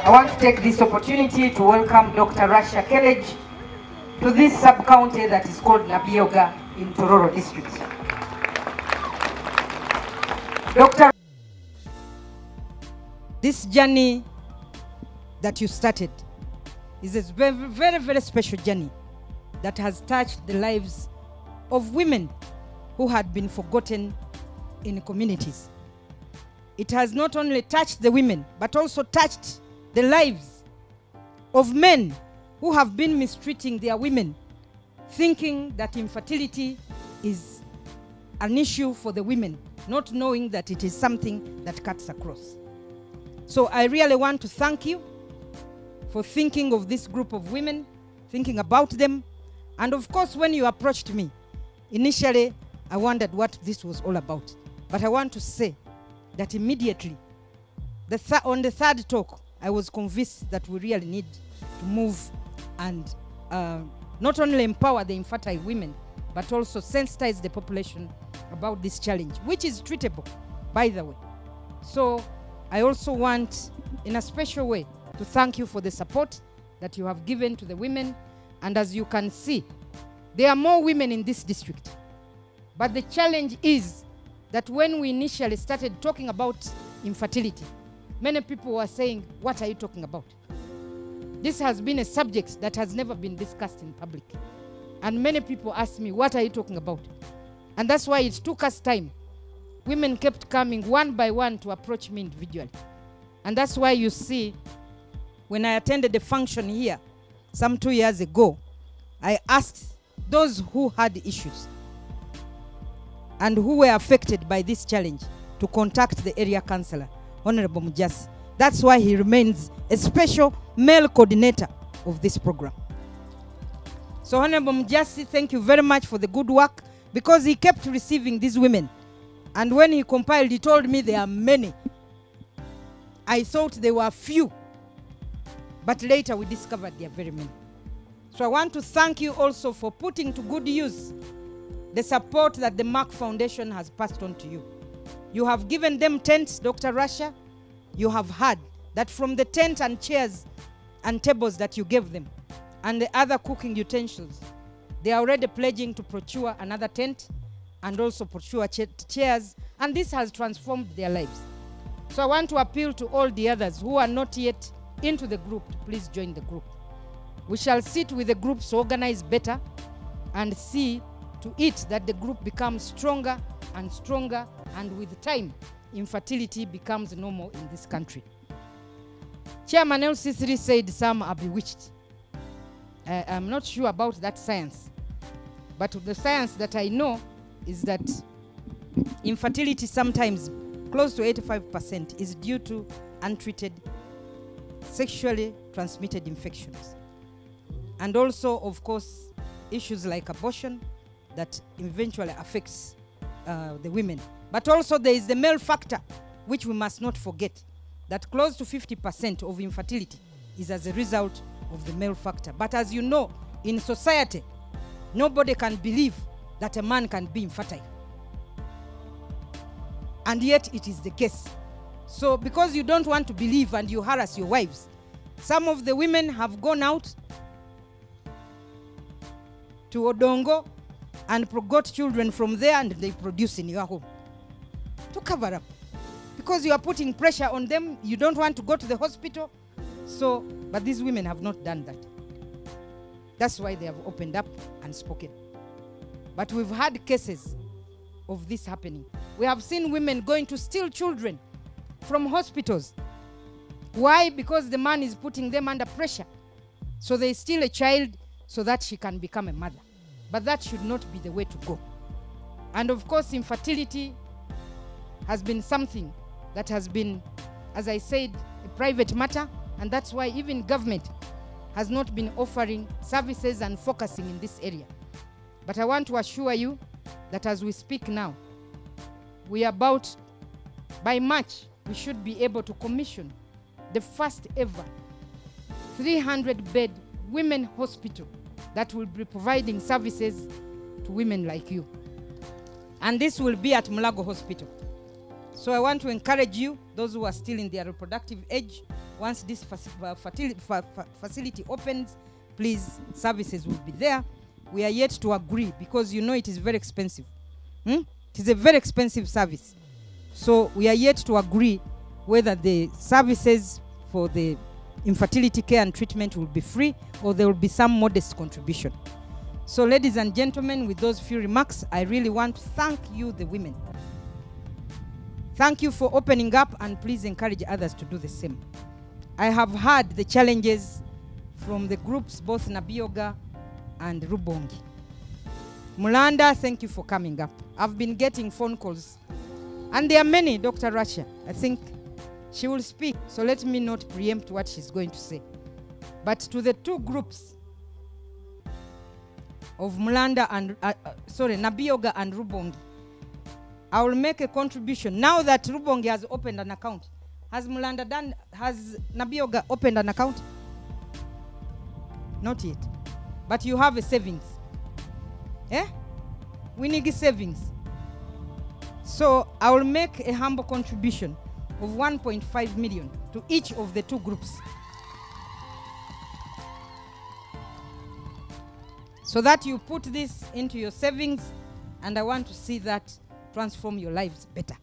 I want to take this opportunity to welcome Dr. Rasha Kelej to this sub-county that is called Nabioga in Tororo district. Dr. This journey that you started is a very, very, very special journey that has touched the lives of women who had been forgotten in communities. It has not only touched the women, but also touched the lives of men who have been mistreating their women, thinking that infertility is an issue for the women, not knowing that it is something that cuts across. So I really want to thank you for thinking of this group of women, thinking about them. And of course, when you approached me, initially, I wondered what this was all about. But I want to say that immediately, on the third talk, I was convinced that we really need to move and not only empower the infertile women, but also sensitize the population about this challenge, which is treatable, by the way. So I also want, in a special way, to thank you for the support that you have given to the women. And as you can see, there are more women in this district. But the challenge is that when we initially started talking about infertility, many people were saying, what are you talking about? This has been a subject that has never been discussed in public. And many people asked me, what are you talking about? And that's why it took us time. Women kept coming one by one to approach me individually. And that's why you see, when I attended the function here some 2 years ago, I asked those who had issues and who were affected by this challenge to contact the area councillor, Honorable Mujasi. That's why he remains a special male coordinator of this program. So Honorable Mujasi, thank you very much for the good work, because he kept receiving these women. And when he compiled, he told me there are many. I thought there were few, but later we discovered there are very many. So I want to thank you also for putting to good use the support that the Merck Foundation has passed on to you. You have given them tents, Dr. Rasha. You have heard that from the tent and chairs and tables that you gave them and the other cooking utensils, they are already pledging to procure another tent and also procure chairs, and this has transformed their lives. So I want to appeal to all the others who are not yet into the group to please join the group. We shall sit with the groups, organize better, and see to it that the group becomes stronger, and with time, infertility becomes normal in this country. Chairman LC3 said some are bewitched. I'm not sure about that science, but the science that I know is that infertility sometimes, close to 85%, is due to untreated sexually transmitted infections. And also, of course, issues like abortion that eventually affects the women. But also there is the male factor, which we must not forget, that close to 50% of infertility is as a result of the male factor. But as you know, in society, nobody can believe that a man can be infertile. And yet it is the case. So because you don't want to believe and you harass your wives, some of the women have gone out to Odongo and got children from there, and they produce in your home to cover up. Because you are putting pressure on them, you don't want to go to the hospital. So, but these women have not done that. That's why they have opened up and spoken. But we've had cases of this happening. We have seen women going to steal children from hospitals. Why? Because the man is putting them under pressure. So they steal a child so that she can become a mother. But that should not be the way to go. And of course, infertility has been something that has been, as I said, a private matter. And that's why even government has not been offering services and focusing in this area. But I want to assure you that as we speak now, we are about, by March, we should be able to commission the first ever 300-bed women hospital that will be providing services to women like you. And this will be at Mulago Hospital. So I want to encourage you, those who are still in their reproductive age, Once this facility opens, please, services will be there. We are yet to agree because you know it is very expensive. It is a very expensive service. So we are yet to agree whether the services for the infertility care and treatment will be free or there will be some modest contribution. So ladies and gentlemen, with those few remarks, I really want to thank you, the women. Thank you for opening up, and please encourage others to do the same. I have heard the challenges from the groups, both Nabioga and Rubongi. Mulanda, thank you for coming up. I've been getting phone calls, and there are many. Dr. Rasha, I think she will speak, so let me not preempt what she's going to say. But to the two groups of Mulanda and, Nabioga and Rubongi, I will make a contribution. Now that Rubongi has opened an account, has Nabioga opened an account? Not yet. But you have a savings. Eh? We need savings. So I will make a humble contribution of 1.5 million to each of the two groups, so that you put this into your savings, and I want to see that transform your lives better.